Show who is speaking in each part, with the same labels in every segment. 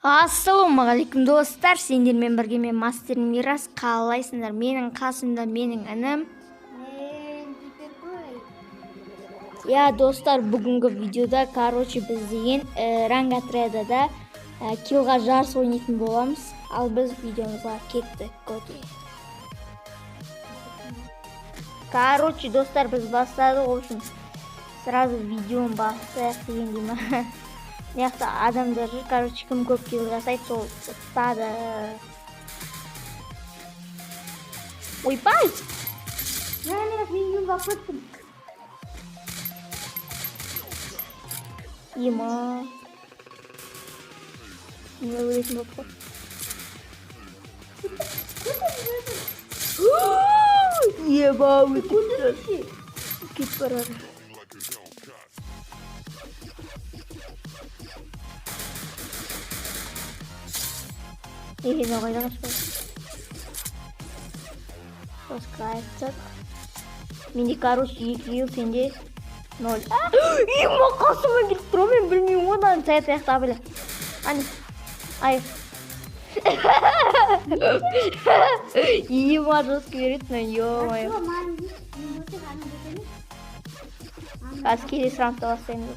Speaker 1: Ассалаумағалейкум достар, сендермен бірге мен мастер Мирас. Қалайсыңдар? Менің қасымда менің інім. Я достар, бүгінгі видеода, біз деген ранг отрядада килға жарыс ойнайтын боламыз. Ал біз видеомызға кеттік. Достар, біз бастадық. В общем, сразу видеоны бастайық деген деймін. Яқта адамдар жүр, кім көп килл жасайды, сол ұстады. Ойбай!
Speaker 2: Мен видеоға көттім.
Speaker 1: Ема. Не өлетін болып қой. Еба, өтіп кет барады. Қайда қашпай. Қосқайттық. Менде, 2 килл, сенде 0. Ема, қасыма кетіп тұру, мен білмеймін одан сәйт аяқта білі. Ане, айық. Ема, жосқы беретін, ё-майы. Қазір келесі раундта бастаймын.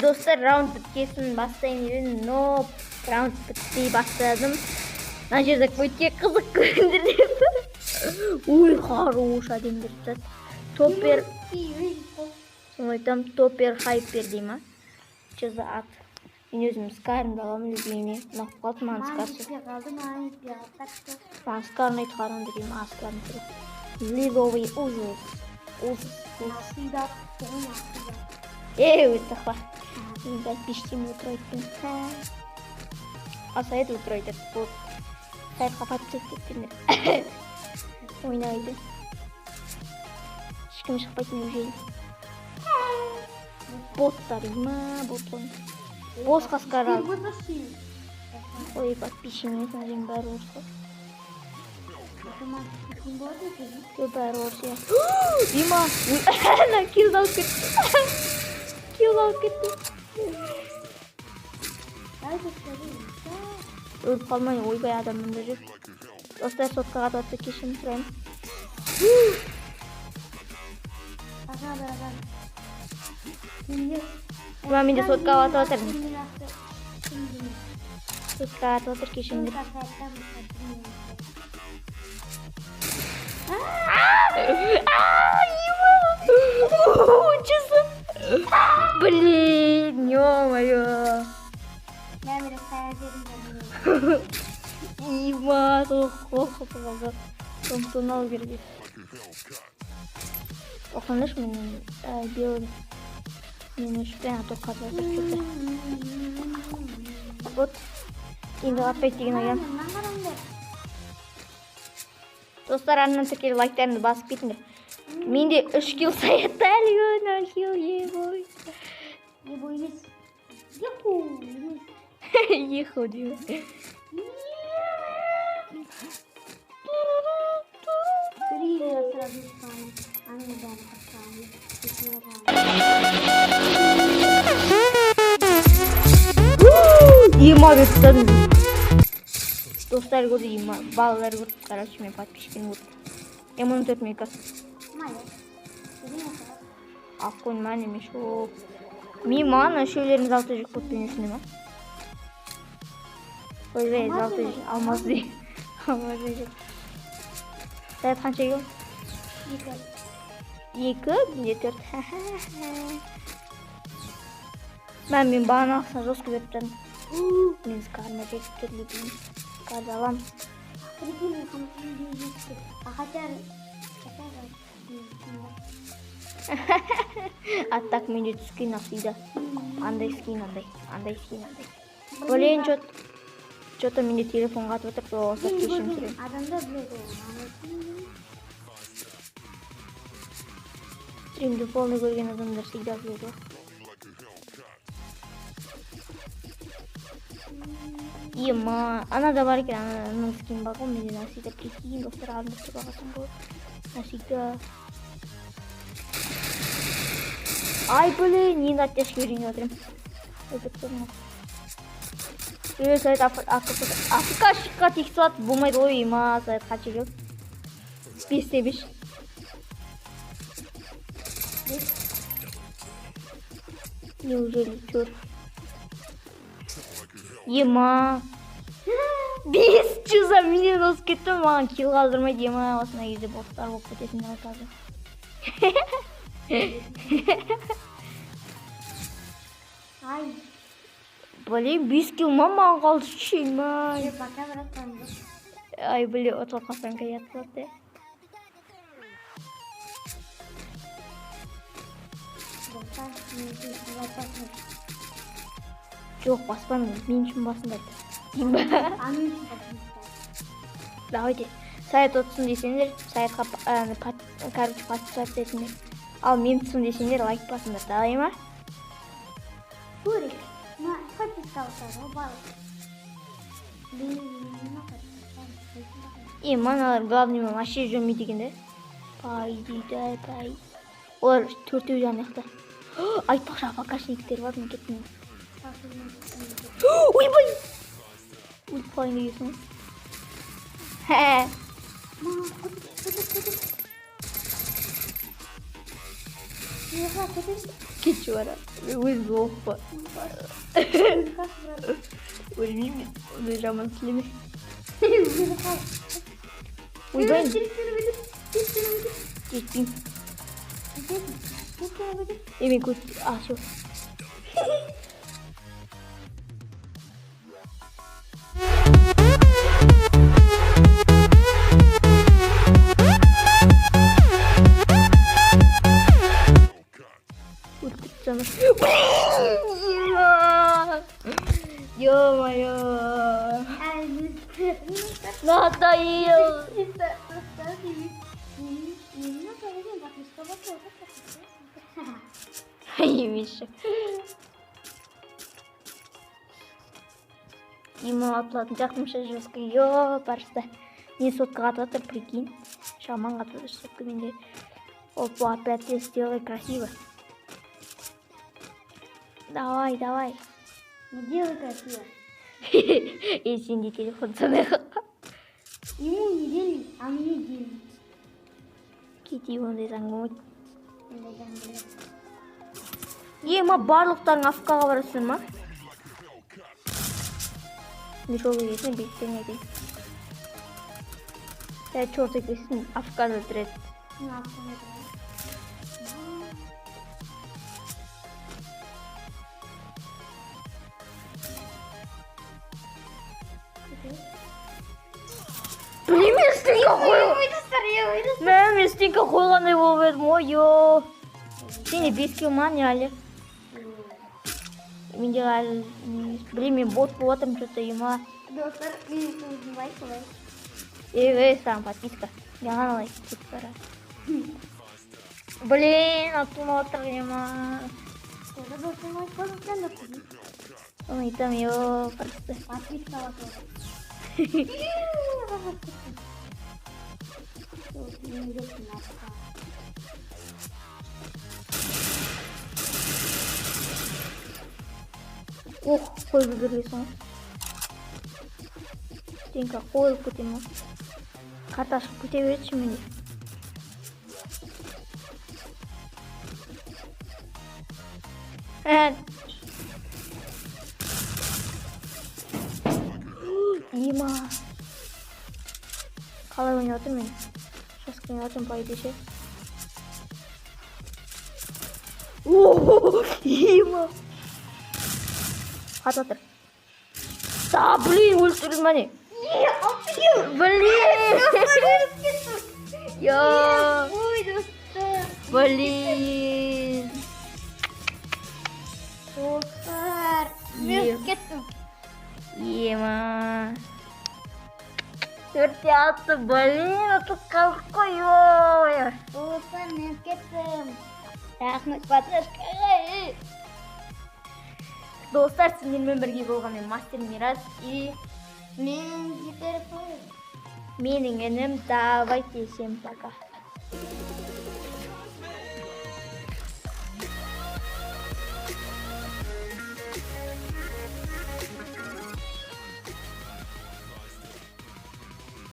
Speaker 1: Достар, раунд біткесін бастаймын, но раунд бітпей бастадым. Мына жерде өте қызық көндіреді. Ой, хорош адамдар жатады. Топпер. Айтам, топпер, хайпер дейма. Че за ат? Мен өзім скарымды аламын, любимый. Нақып қалды маған скарсы. Маған скарын айты қаранды дейм, аскарын түрі. Лиловый ужас. Өтті қва. Мен подпишчим ұтырайтын. Асайды ұтырайды. Сайт қапат сөктеттіңдер. Ойнайды. Ешкім шықпайтын өжейді. Боттар ема, боттар. Босқа скар алды. Ой, подписчим етін бәрі орсы. Бәрі орсы. Ема, килл алып кетті. Килл алып кетті. Өліп қалмай, ойбай адамында жүр. Достар, сотқа қататты кешін сұрайым. Менде сотқа қатып отыр. Сотқа қатып отыр кешіндір. Блин, ё-моё. Ема, қол қалды. Томтон алу керек. Оқыныш мен белый. Мен үшпен атып қатып отыр чөпті. Вот. Енді қаппайды деген ойым. Достар, аннан тіркелі лайктарымды басып кетіңдер. Менде 3 килл саятта әлгі 0 килл ебой.
Speaker 2: Ебой емес. Еху.
Speaker 1: Еху деймін. Ема беттім. Достар көрді, ема балалар көрді. Короче, мен подписчикін көрді. Емон 4 мекас. Аққойын мән емеш. Мен маған шөйлеріміз 6 жүк көтпен есіне ма? Ойбай, 6 жүк алмаз дей. Алмаз дей жүк. Сәйт қанша ел? 2, менде 4. Мен бағана ақсына жосқы беріп жадым. Мен скарыма жетіп түрлі деймін. Скарды алам. Аттақ менде түскен ақсыйда. Андай скин, андай скин. Блин, что-то менде телефон қатып отыр, соғысып кешім сүрем.
Speaker 2: Адамда біледі.
Speaker 1: Стримді полный көрген адамдар всегда біледі. Ема, ана да бар екен, ана скин бар ғой, менде насида прикинь, достар алдымызды бағасын ғой. Насида. Ай, блин, енді аттешке үйрене отырым. Өтіп тұрмын. Сайт Африка шыққа тексіп атып болмайды ғой, ма сайт қачы жоқ. 5-те 5. Неужели черт? Ема. 500 за менен өсіп кетті, маған килл қалдырмайды, ема. Осына кезде боттар болып кетесің деп айтады.
Speaker 2: Ай.
Speaker 1: Блин, 5 килл маған қалды, ма.
Speaker 2: Пока братан.
Speaker 1: Ай, блин, отол қасанға ятылады. Жоқ, баспаным, мен үшін басында. Давайте, сайт отсын десеңдер, сайтқа, короче, подписаться етіңдер. Ал мен тұсын десеңдер, лайк басыңдар, давай ма?
Speaker 2: Турик, подписался, бал.
Speaker 1: Маналар главный мен вообще жөнмейді екен де. Пай дейді, пай. Олар 4-еу жанықты. Айтпақшы апакашниктер бар, мен кеттім. Ойбай! Өліп қалайын дегесің. Кетші бара. Өзі оқпа. Өлмеймін. Өзі жаман сілеме. Ойбай. Жетпейм. Емен көт. Шо. Ё-моё. Надоел. Емеші. Ема атылатын жақтымша жосқа. Ё, баршыда. Не сотқа қатыватыр, прикинь. Шаман қатыватыр сотқа менде. Опа, опять сделай красиво. Давай, давай.
Speaker 2: Не делай красиво.
Speaker 1: И синди телефон санайға.
Speaker 2: Ему не дели, а мне дели.
Speaker 1: Кетей ондай заңғымайды. Ема барлықтарың Африкаға барасың ма? Не жол келесің, беттен айтайын. Чорт екесің, Африканы түреді. Блин, мен стенка қойғандай болып едім, ой-ой. Сене 5 килл ма, не әлі? Менде әлі, блин, мен бот болып отырмын, что-то ема.
Speaker 2: Достар, мен ұзынбай солай.
Speaker 1: Саған подписка. Жаңан алай, кетіп бара. Блин, атылма отыр ема.
Speaker 2: Достар, мой қозықтан да күзі.
Speaker 1: Оны айтам, ё, просто.
Speaker 2: Подписка латыр.
Speaker 1: Ох, қойып жүргесің. Стенка қойып көтем ма? Қарт ашып көте беретші менде. Ема. Қалай ойнап отыр мен? Жасқа ойнап отырмын, по идее. Ема. Қатып отыр. Да, блин, өлтірдім мәне. Блин. Я.
Speaker 2: Ой, достар.
Speaker 1: Блин.
Speaker 2: Достар. Мен кеттім.
Speaker 1: Ема. Төртте атты, блин, отып қалдық қой, ой.
Speaker 2: Достар, мен кеттім.
Speaker 1: Рахмет поддержкаға. Достар, сендермен бірге болған мен Мастер Мирас и
Speaker 2: Мен жетер қой.
Speaker 1: менің інім. Давайте, всем пока.